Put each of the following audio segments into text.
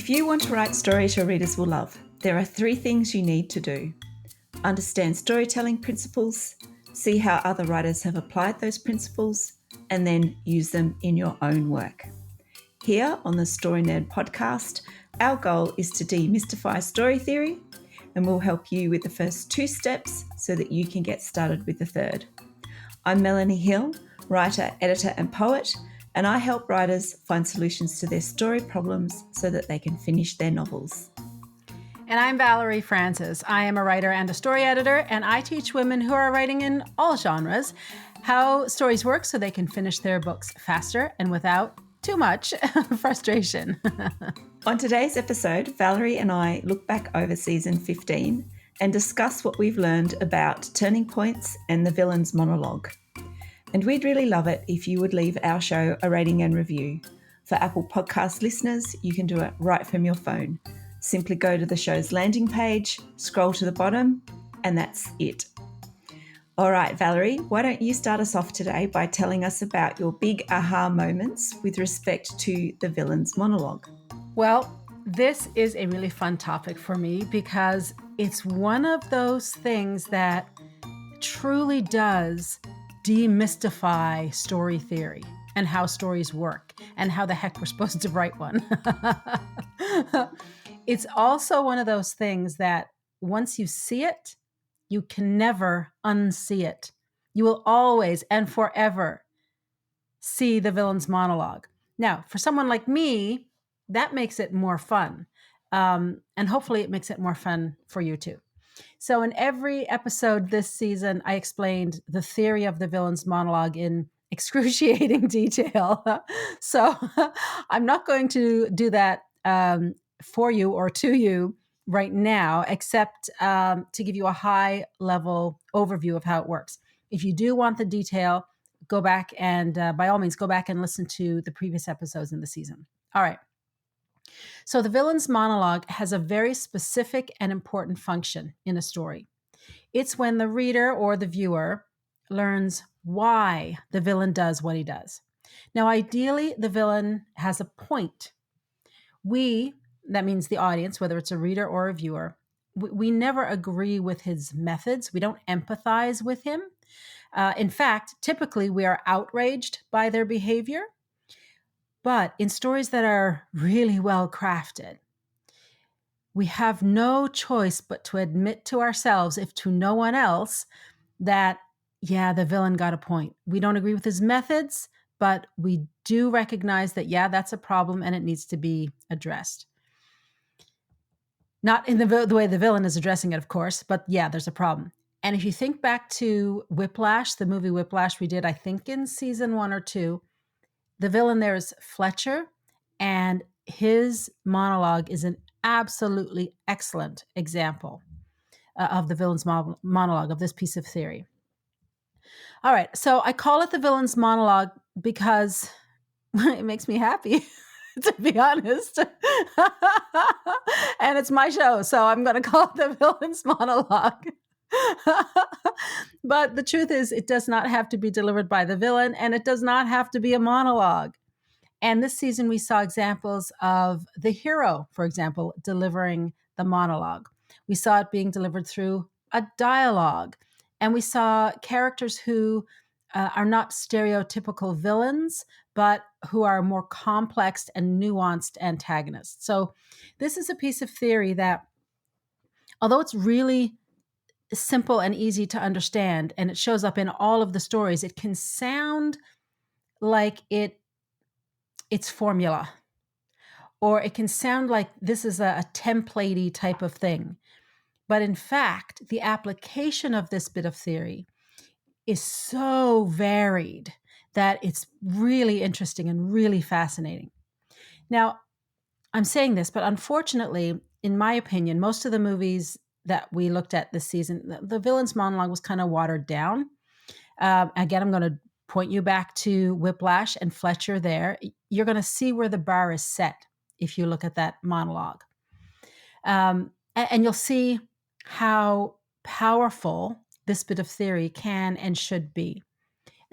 If you want to write stories your readers will love, there are 3 things you need to do. Understand storytelling principles, see how other writers have applied those principles, and then use them in your own work. Here on the Story Nerd podcast, our goal is to demystify story theory, and we'll help you with the first 2 steps so that you can get started with the third. I'm Melanie Hill, writer, editor, and poet, and I help writers find solutions to their story problems so that they can finish their novels. And I'm Valerie Francis. I am a writer and a story editor, and I teach women who are writing in all genres how stories work so they can finish their books faster and without too much frustration. On today's episode, Valerie and I look back over season 15 and discuss what we've learned about turning points and the villain's monologue. And we'd really love it if you would leave our show a rating and review. For Apple Podcast listeners, you can do it right from your phone. Simply go to the show's landing page, scroll to the bottom, and that's it. All right, Valerie, why don't you start us off today by telling us about your big aha moments with respect to the villain's monologue? Well, this is a really fun topic for me because it's one of those things that truly does demystify story theory and how stories work and how the heck we're supposed to write one. It's also one of those things that once you see it, you can never unsee it. You will always and forever see the villain's monologue. Now, for someone like me, that makes it more fun. And hopefully it makes it more fun for you too. So in every episode this season, I explained the theory of the villain's monologue in excruciating detail. So I'm not going to do that for you or to you right now, except to give you a high level overview of how it works. If you do want the detail, go back and by all means, go back and listen to the previous episodes in the season. All right. So the villain's monologue has a very specific and important function in a story. It's when the reader or the viewer learns why the villain does what he does. Now, ideally, the villain has a point. That means the audience, whether it's a reader or a viewer, we never agree with his methods. We don't empathize with him. In fact, typically we are outraged by their behavior. But in stories that are really well crafted, we have no choice but to admit to ourselves, if to no one else, that, yeah, the villain got a point. We don't agree with his methods, but we do recognize that, yeah, that's a problem and it needs to be addressed. Not in the way the villain is addressing it, of course, but yeah, there's a problem. And if you think back to Whiplash, the movie Whiplash we did, I think in season 1 or 2, the villain there is Fletcher, and his monologue is an absolutely excellent example of the villain's monologue of this piece of theory. All right, so I call it the villain's monologue because it makes me happy, to be honest. And it's my show, so I'm going to call it the villain's monologue. But the truth is, it does not have to be delivered by the villain, and it does not have to be a monologue. And this season, we saw examples of the hero, for example, delivering the monologue. We saw it being delivered through a dialogue. And we saw characters who are not stereotypical villains, but who are more complex and nuanced antagonists. So this is a piece of theory that, although it's really simple and easy to understand, and it shows up in all of the stories, it can sound like it's formula, or it can sound like this is a template-y type of thing. But in fact, the application of this bit of theory is so varied that it's really interesting and really fascinating. Now, I'm saying this, but unfortunately, in my opinion, most of the movies that we looked at this season, the villain's monologue was kind of watered down. Again, I'm going to point you back to Whiplash and Fletcher there. You're going to see where the bar is set if you look at that monologue. And you'll see how powerful this bit of theory can and should be,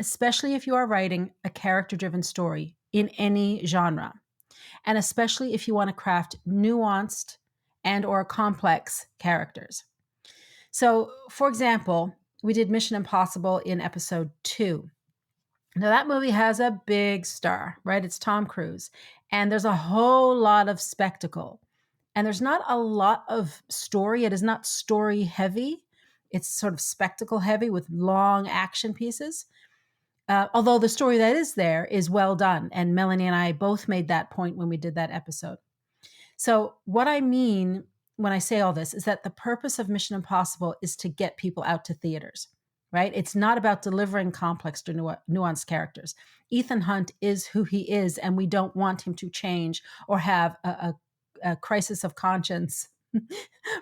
especially if you are writing a character-driven story in any genre. and especially if you want to craft nuanced and or complex characters. So, for example, we did Mission Impossible in episode 2. Now, that movie has a big star, right? It's Tom Cruise. And there's a whole lot of spectacle. And there's not a lot of story. It is not story heavy. It's sort of spectacle heavy with long action pieces. Although the story that is there is well done. And Melanie and I both made that point when we did that episode. So, what I mean when I say all this is that the purpose of Mission Impossible is to get people out to theaters, right? It's not about delivering complex or nuanced characters. Ethan Hunt is who he is, and we don't want him to change or have a crisis of conscience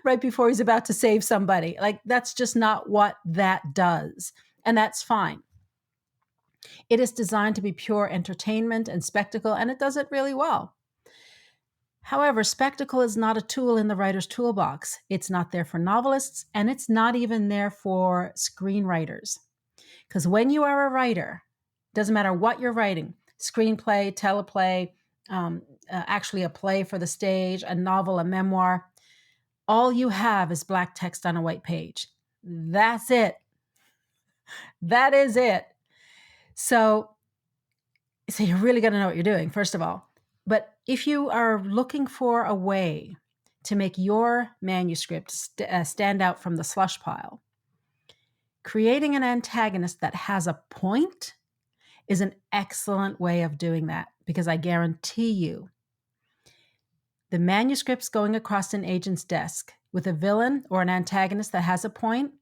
right before he's about to save somebody. Like, that's just not what that does. And that's fine. It is designed to be pure entertainment and spectacle, and it does it really well. However, spectacle is not a tool in the writer's toolbox. It's not there for novelists, and it's not even there for screenwriters. Because when you are a writer, doesn't matter what you're writing, screenplay, teleplay, actually a play for the stage, a novel, a memoir, all you have is black text on a white page. That's it. That is it. So you're really going to know what you're doing, first of all. But if you are looking for a way to make your manuscript stand out from the slush pile, creating an antagonist that has a point is an excellent way of doing that, because I guarantee you the manuscripts going across an agent's desk with a villain or an antagonist that has a point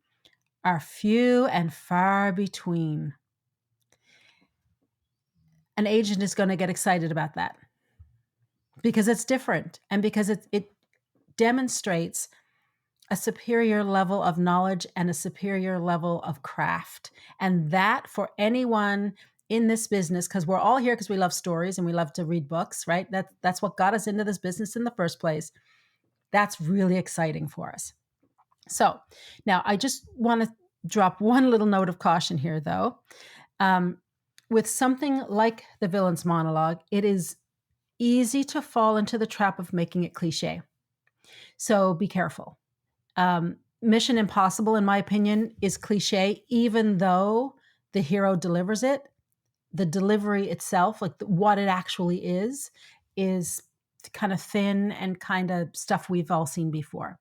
are few and far between. An agent is going to get excited about that because it's different and because it demonstrates a superior level of knowledge and a superior level of craft. And that, for anyone in this business, because we're all here because we love stories and we love to read books, right? That's what got us into this business in the first place. That's really exciting for us. So now I just want to drop one little note of caution here, though. With something like the villain's monologue, it is easy to fall into the trap of making it cliche. So be careful. Mission Impossible, in my opinion, is cliche, even though the hero delivers it. The delivery itself, like what it actually is kind of thin and kind of stuff we've all seen before.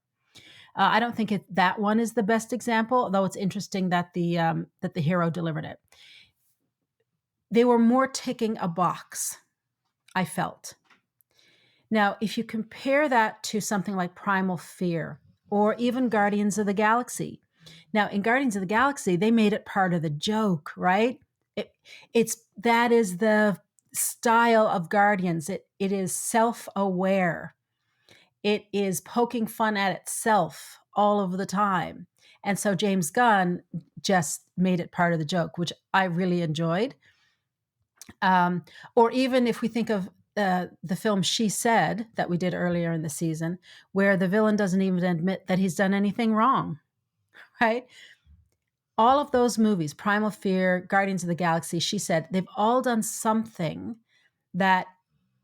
I don't think that one is the best example, though it's interesting that the hero delivered it. They were more ticking a box, I felt. Now, if you compare that to something like Primal Fear or even Guardians of the Galaxy. Now, in Guardians of the Galaxy, they made it part of the joke, right? That is the style of Guardians. It is self-aware. It is poking fun at itself all of the time. And so James Gunn just made it part of the joke, which I really enjoyed. Or even if we think of the film She Said that we did earlier in the season, where the villain doesn't even admit that he's done anything wrong, right? All of those movies, Primal Fear, Guardians of the Galaxy, She Said, they've all done something that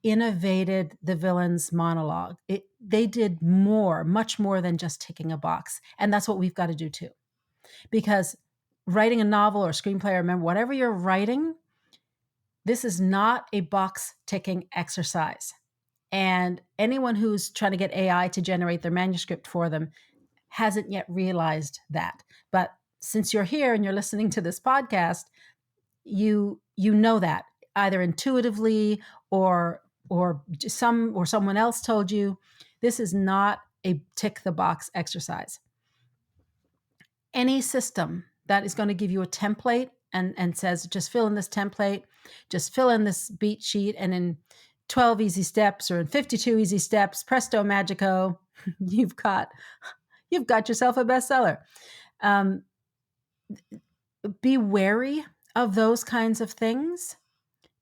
innovated the villain's monologue. They did more, much more than just ticking a box. And that's what we've got to do too. Because writing a novel or screenplay, remember, whatever you're writing, this is not a box ticking exercise. And anyone who's trying to get AI to generate their manuscript for them hasn't yet realized that. But since you're here and you're listening to this podcast, you know that either intuitively or someone else told you. This is not a tick the box exercise. Any system that is going to give you a template and says, just fill in this template, just fill in this beat sheet, and in 12 easy steps or in 52 easy steps, presto magico, you've got yourself a bestseller. Be wary of those kinds of things,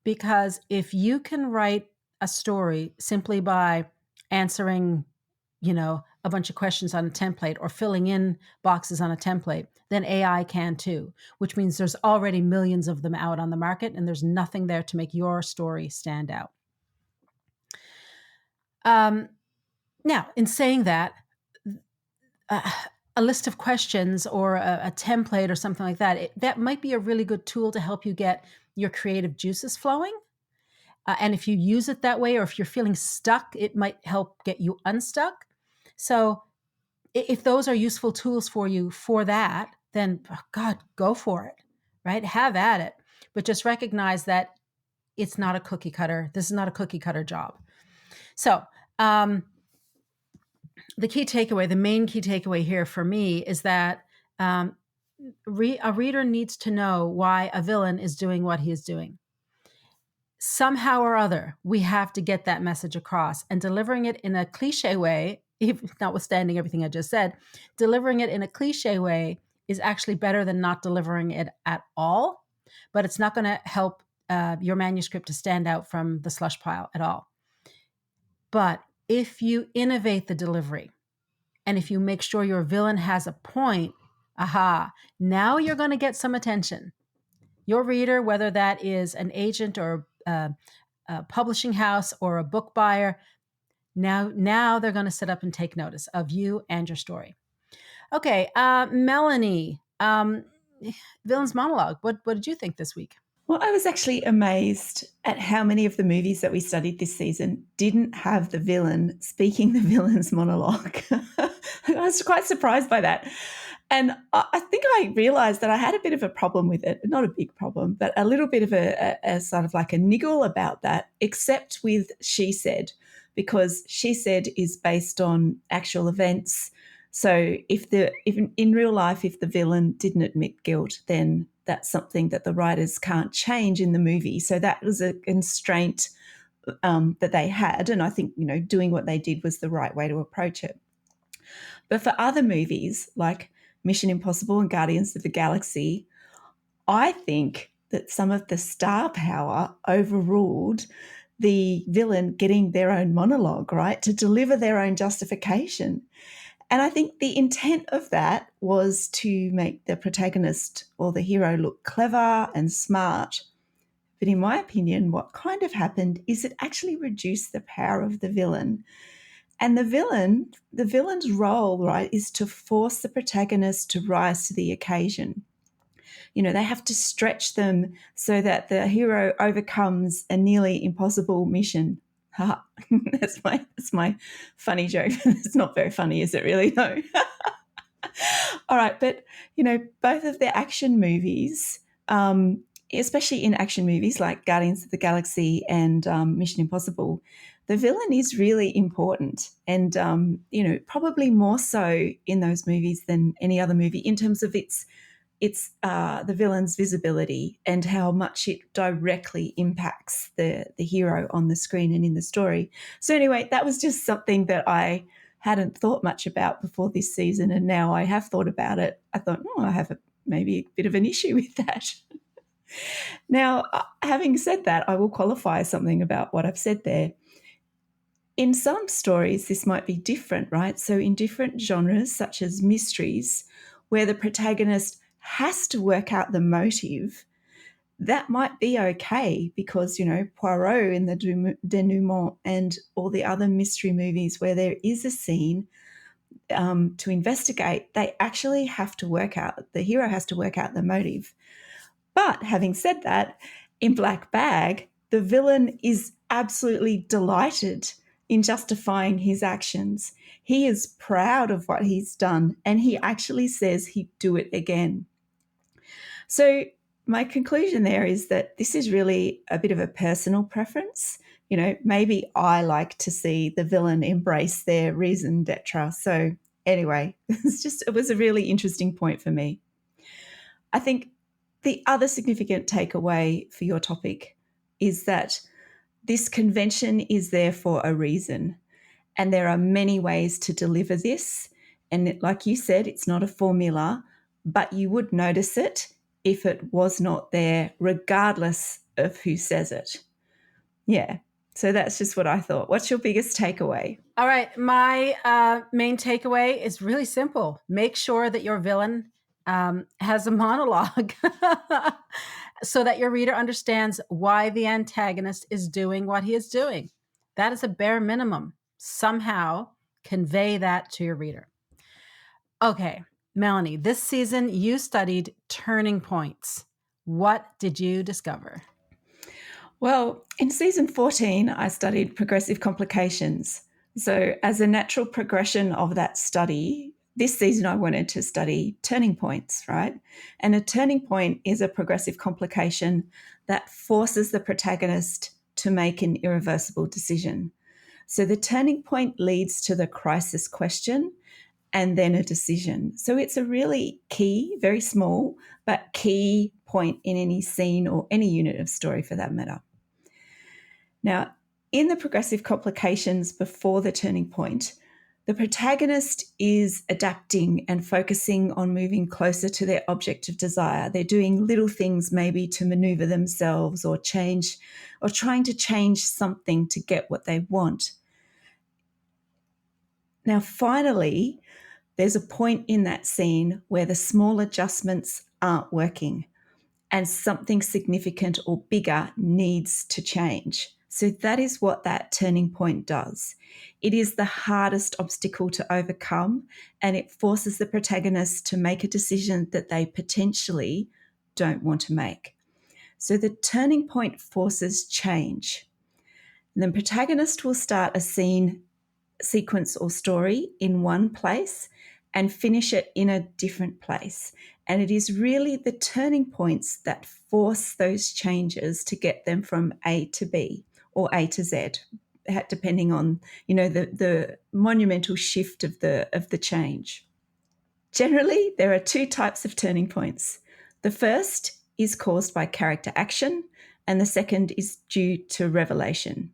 because if you can write a story simply by answering, a bunch of questions on a template or filling in boxes on a template, then AI can too, which means there's already millions of them out on the market and there's nothing there to make your story stand out. Now, in saying that, uh, a list of questions or a template or something like that, that might be a really good tool to help you get your creative juices flowing. And if you use it that way, or if you're feeling stuck, it might help get you unstuck. So if those are useful tools for you for that, then God, go for it, right? Have at it. But just recognize that it's not a cookie cutter. This is not a cookie cutter job. So, the key takeaway, the main key takeaway here for me is that um, a reader needs to know why a villain is doing what he is doing. Somehow or other, we have to get that message across, and delivering it in a cliche way, notwithstanding everything I just said, delivering it in a cliche way is actually better than not delivering it at all. But it's not going to help your manuscript to stand out from the slush pile at all. But if you innovate the delivery, and if you make sure your villain has a point, aha, now you're going to get some attention. Your reader, whether that is an agent or a publishing house or a book buyer, now they're going to sit up and take notice of you and your story. Okay, Melanie, Villain's Monologue. What did you think this week? Well, I was actually amazed at how many of the movies that we studied this season didn't have the villain speaking the villain's monologue. I was quite surprised by that. And I think I realized that I had a bit of a problem with it. Not a big problem, but a little bit of a sort of like a niggle about that, except with She Said, because She Said is based on actual events. So if in real life, if the villain didn't admit guilt, then that's something that the writers can't change in the movie. So that was a constraint that they had. And I think, doing what they did was the right way to approach it. But for other movies like Mission Impossible and Guardians of the Galaxy, I think that some of the star power overruled the villain getting their own monologue, right? To deliver their own justification. And I think the intent of that was to make the protagonist or the hero look clever and smart. But in my opinion, what kind of happened is it actually reduced the power of the villain. And the villain's role, right, is to force the protagonist to rise to the occasion. They have to stretch them so that the hero overcomes a nearly impossible mission. That's my funny joke. It's not very funny, is it really? No. All right, but both of the action movies, especially in action movies like Guardians of the Galaxy and Mission Impossible, the villain is really important, and probably more so in those movies than any other movie in terms of its the villain's visibility and how much it directly impacts the hero on the screen and in the story. So anyway, that was just something that I hadn't thought much about before this season, and now I have thought about it. I thought, I have maybe a bit of an issue with that. Now, having said that, I will qualify something about what I've said there. In some stories, this might be different, right? So in different genres, such as mysteries, where the protagonist has to work out the motive, that might be okay because, Poirot in the denouement and all the other mystery movies where there is a scene to investigate, they actually have to work out, the hero has to work out the motive. But having said that, in Black Bag, the villain is absolutely delighted in justifying his actions. He is proud of what he's done, and he actually says he'd do it again. So my conclusion there is that this is really a bit of a personal preference. Maybe I like to see the villain embrace their raison d'etre. So anyway, it was a really interesting point for me. I think the other significant takeaway for your topic is that this convention is there for a reason, and there are many ways to deliver this. And like you said, it's not a formula, but you would notice it if it was not there, regardless of who says it. Yeah. So that's just what I thought. What's your biggest takeaway? All right. My main takeaway is really simple. Make sure that your villain has a monologue so that your reader understands why the antagonist is doing what he is doing. That is a bare minimum. Somehow convey that to your reader. Okay, Melanie, this season you studied turning points. What did you discover? Well, in season 14, I studied progressive complications. So, as a natural progression of that study, this season I wanted to study turning points, right? And a turning point is a progressive complication that forces the protagonist to make an irreversible decision. So, the turning point leads to the crisis question and then a decision. So, it's a really key, very small, but key point in any scene or any unit of story for that matter. Now, in the progressive complications before the turning point, the protagonist is adapting and focusing on moving closer to their object of desire. They're doing little things maybe to maneuver themselves or change or trying to change something to get what they want. Now, finally, there's a point in that scene where the small adjustments aren't working and something significant or bigger needs to change. So that is what that turning point does. It is the hardest obstacle to overcome, and it forces the protagonist to make a decision that they potentially don't want to make. So the turning point forces change. And the protagonist will start a scene, sequence, or story in one place and finish it in a different place. And it is really the turning points that force those changes to get them from A to B or A to Z, depending on, the monumental shift of the change. Generally, there are two types of turning points. The first is caused by character action, and the second is due to revelation.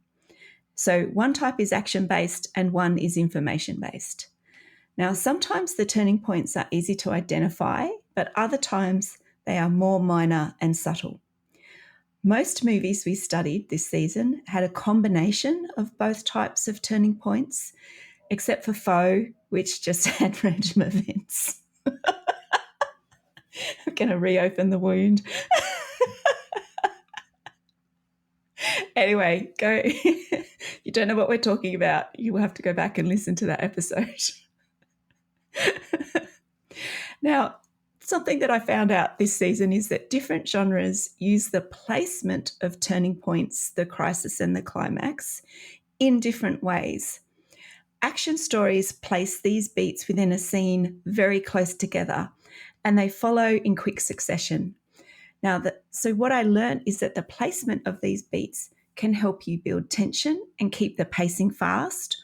So one type is action-based and one is information-based. Now, sometimes the turning points are easy to identify, but other times they are more minor and subtle. Most movies we studied this season had a combination of both types of turning points, except for Foe, which just had random events. I'm going to reopen the wound. Anyway, go. You don't know what we're talking about. You will have to go back and listen to that episode. Now, something that I found out this season is that different genres use the placement of turning points, the crisis and the climax, in different ways. Action stories place these beats within a scene very close together, and they follow in quick succession. Now, so what I learned is that the placement of these beats can help you build tension and keep the pacing fast,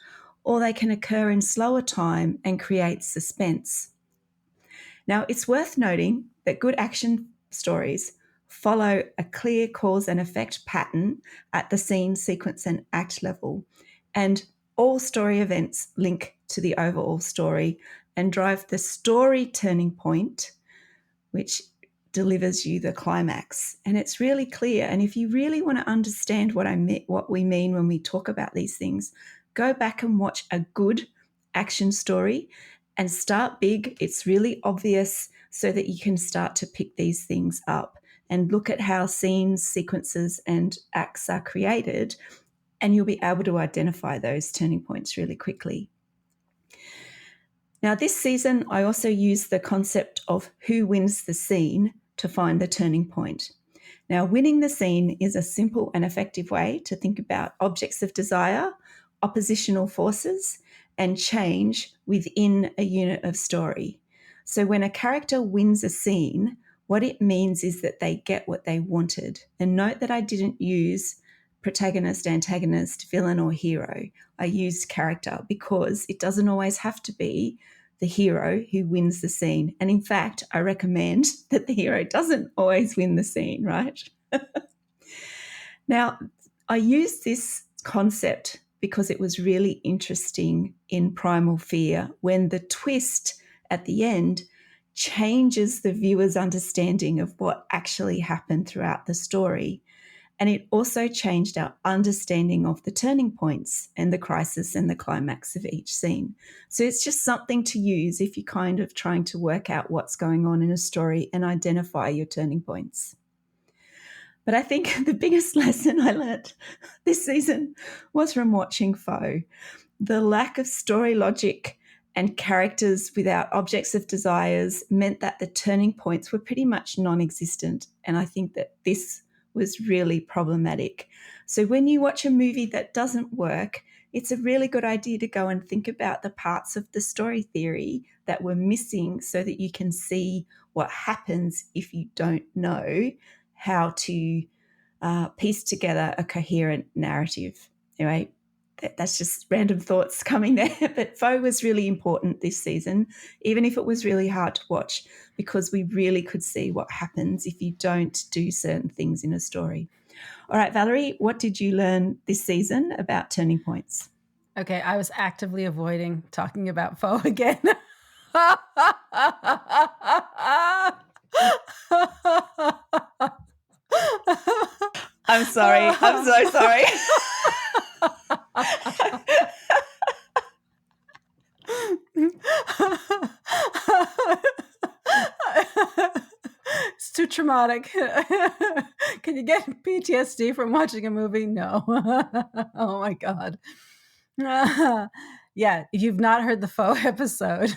or they can occur in slower time and create suspense. Now, it's worth noting that good action stories follow a clear cause and effect pattern at the scene, sequence, and act level, and all story events link to the overall story and drive the story turning point, which delivers you the climax. And it's really clear. And if you really want to understand what we mean when we talk about these things, go back and watch a good action story and start big. It's really obvious so that you can start to pick these things up and look at how scenes, sequences, and acts are created, and you'll be able to identify those turning points really quickly. Now, this season, I also used the concept of who wins the scene to find the turning point. Now, winning the scene is a simple and effective way to think about objects of desire, oppositional forces, and change within a unit of story. So when a character wins a scene, what it means is that they get what they wanted. And note that I didn't use protagonist, antagonist, villain, or hero. I used character because it doesn't always have to be the hero who wins the scene. And in fact, I recommend that the hero doesn't always win the scene, right? Now, I used this concept because it was really interesting in Primal Fear when the twist at the end changes the viewer's understanding of what actually happened throughout the story. And it also changed our understanding of the turning points and the crisis and the climax of each scene. So it's just something to use if you're kind of trying to work out what's going on in a story and identify your turning points. But I think the biggest lesson I learnt this season was from watching Foe. The lack of story logic and characters without objects of desires meant that the turning points were pretty much non-existent. And I think that this was really problematic. So when you watch a movie that doesn't work, it's a really good idea to go and think about the parts of the story theory that were missing so that you can see what happens if you don't know how to piece together a coherent narrative. Anyway, that's just random thoughts coming there. But Foe was really important this season, even if it was really hard to watch, because we really could see what happens if you don't do certain things in a story. All right, Valerie, what did you learn this season about turning points? Okay, I was actively avoiding talking about Foe again. I'm sorry. I'm so sorry. It's too traumatic. Can you get PTSD from watching a movie? No. Oh my God. Yeah, if you've not heard the Faux episode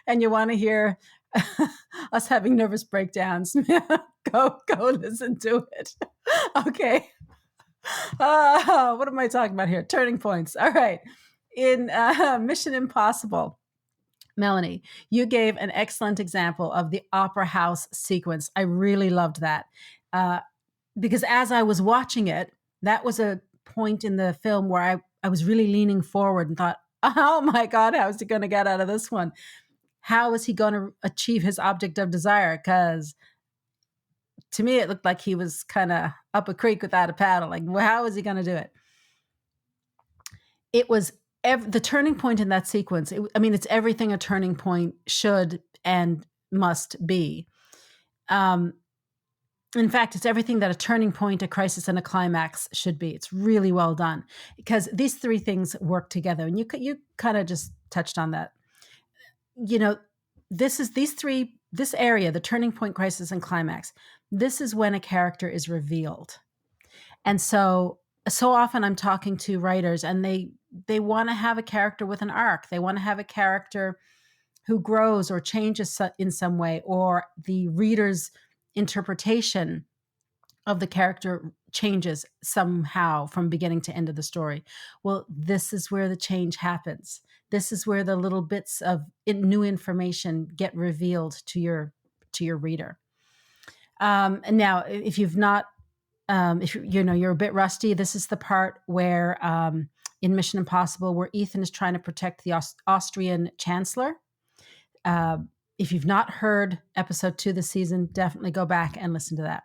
and you want to hear us having nervous breakdowns, go listen to it. Okay. What am I talking about here? Turning points. All right. In Mission Impossible, Melanie, you gave an excellent example of the opera house sequence. I really loved that because as I was watching it, that was a point in the film where I was really leaning forward and thought, oh my God, how is he going to get out of this one? How is he going to achieve his object of desire? Because to me, it looked like he was kind of up a creek without a paddle. Like, well, how is he going to do it? It was the turning point in that sequence. It's everything a turning point should and must be. In fact, it's everything that a turning point, a crisis, and a climax should be. It's really well done because these three things work together. And you kind of just touched on that. This area, the turning point, crisis, and climax, this is when a character is revealed. And so often I'm talking to writers and they want to have a character with an arc. They want to have a character who grows or changes in some way, or the reader's interpretation of the character changes somehow from beginning to end of the story. Well, this is where the change happens. This is where the little bits of new information get revealed to your reader. And now, if you've not, if you're a bit rusty, this is the part where in Mission Impossible, where Ethan is trying to protect the Austrian chancellor. If you've not heard episode 2 this season, definitely go back and listen to that.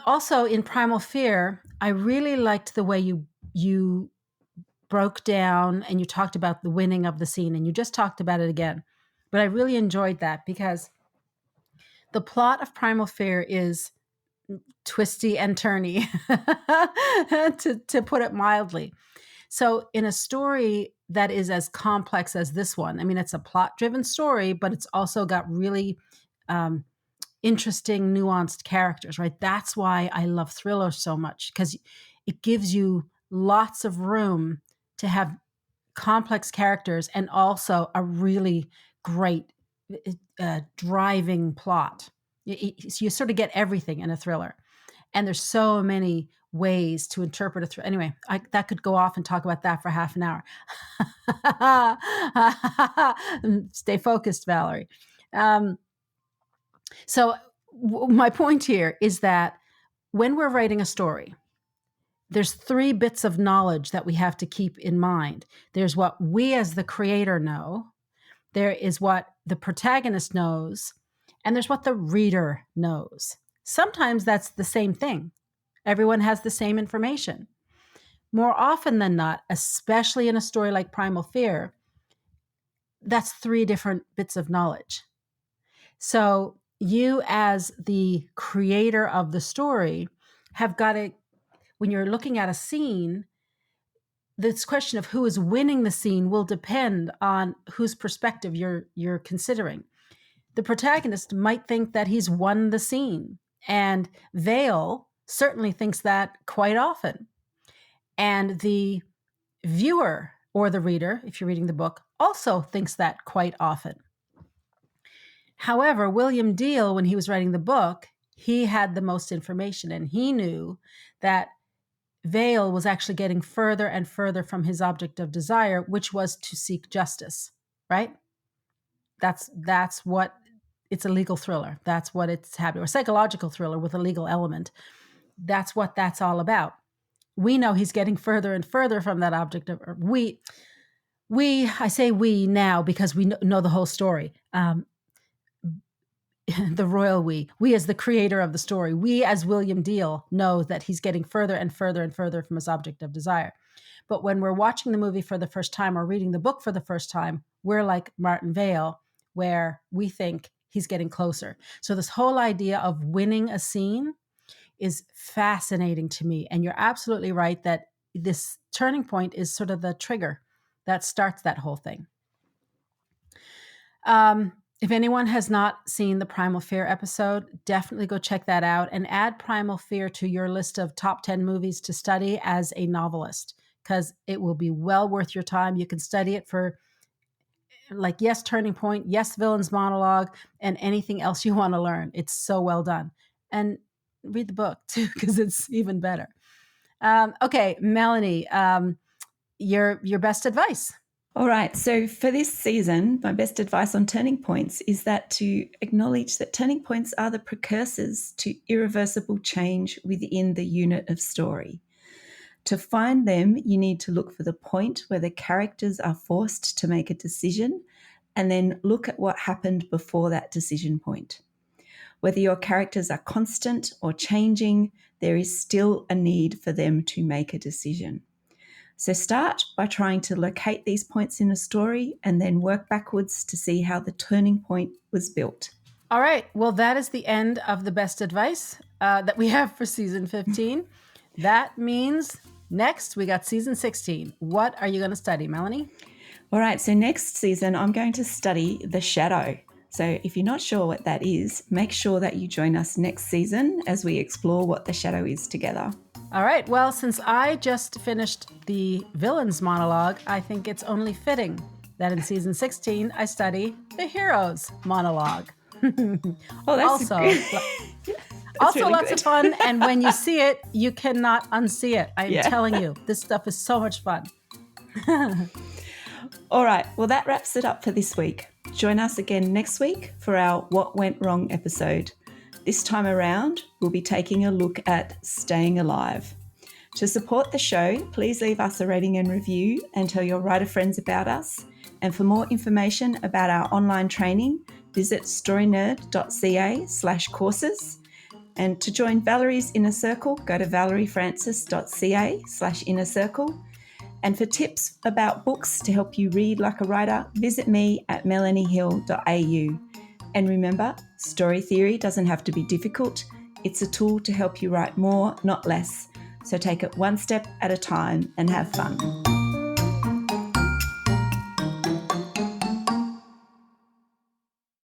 Also, in Primal Fear, I really liked the way you broke down and you talked about the winning of the scene, and you just talked about it again. But I really enjoyed that because the plot of Primal Fear is twisty and turny, to put it mildly. So in a story that is as complex as this one, it's a plot-driven story, but it's also got really interesting, nuanced characters, right? That's why I love thrillers so much, because it gives you lots of room to have complex characters and also a really great driving plot. You sort of get everything in a thriller. And there's so many ways to interpret a thriller. Anyway, that could go off and talk about that for half an hour. Stay focused, Valerie. So my point here is that when we're writing a story, there's 3 bits of knowledge that we have to keep in mind. There's what we as the creator know, there is what the protagonist knows, and there's what the reader knows. Sometimes that's the same thing. Everyone has the same information. More often than not, especially in a story like Primal Fear, that's 3 different bits of knowledge. So you as the creator of the story have got to, when you're looking at a scene, this question of who is winning the scene will depend on whose perspective you're considering. The protagonist might think that he's won the scene, and Vale certainly thinks that quite often. And the viewer or the reader, if you're reading the book, also thinks that quite often. However, William Deal, when he was writing the book, he had the most information, and he knew that Vale was actually getting further and further from his object of desire, which was to seek justice, right? That's what it's a legal thriller. That's what it's happening, or psychological thriller with a legal element. That's what that's all about. We know he's getting further and further from that object of I say we now because we know the whole story. The royal we as the creator of the story, we as William Deal know that he's getting further and further and further from his object of desire. But when we're watching the movie for the first time or reading the book for the first time, we're like Martin Vale, where we think he's getting closer. So this whole idea of winning a scene is fascinating to me. And you're absolutely right that this turning point is sort of the trigger that starts that whole thing. If anyone has not seen the Primal Fear episode, definitely go check that out and add Primal Fear to your list of top 10 movies to study as a novelist, because it will be well worth your time. You can study it for yes, turning point, yes, villain's monologue, and anything else you want to learn. It's so well done. And read the book too, because it's even better. Okay, Melanie, your best advice. All right, so for this season, my best advice on turning points is that to acknowledge that turning points are the precursors to irreversible change within the unit of story. To find them, you need to look for the point where the characters are forced to make a decision, and then look at what happened before that decision point. Whether your characters are constant or changing, there is still a need for them to make a decision. So start by trying to locate these points in a story and then work backwards to see how the turning point was built. All right. Well, that is the end of the best advice that we have for season 15. That means next we got season 16. What are you going to study, Melanie? All right. So next season, I'm going to study the shadow. So if you're not sure what that is, make sure that you join us next season as we explore what the shadow is together. All right. Well, since I just finished the villain's monologue, I think it's only fitting that in season 16, I study the hero's monologue. Oh, that's also, really lots good. of fun. And when you see it, you cannot unsee it. I'm telling you, this stuff is so much fun. All right. Well, that wraps it up for this week. Join us again next week for our What Went Wrong episode. This time around, we'll be taking a look at staying alive. To support the show, please leave us a rating and review and tell your writer friends about us. And for more information about our online training, visit storynerd.ca/courses. And to join Valerie's Inner Circle, go to valeriefrancis.ca/inner circle. And for tips about books to help you read like a writer, visit me at melaniehill.au. And remember, story theory doesn't have to be difficult. It's a tool to help you write more, not less. So take it one step at a time and have fun.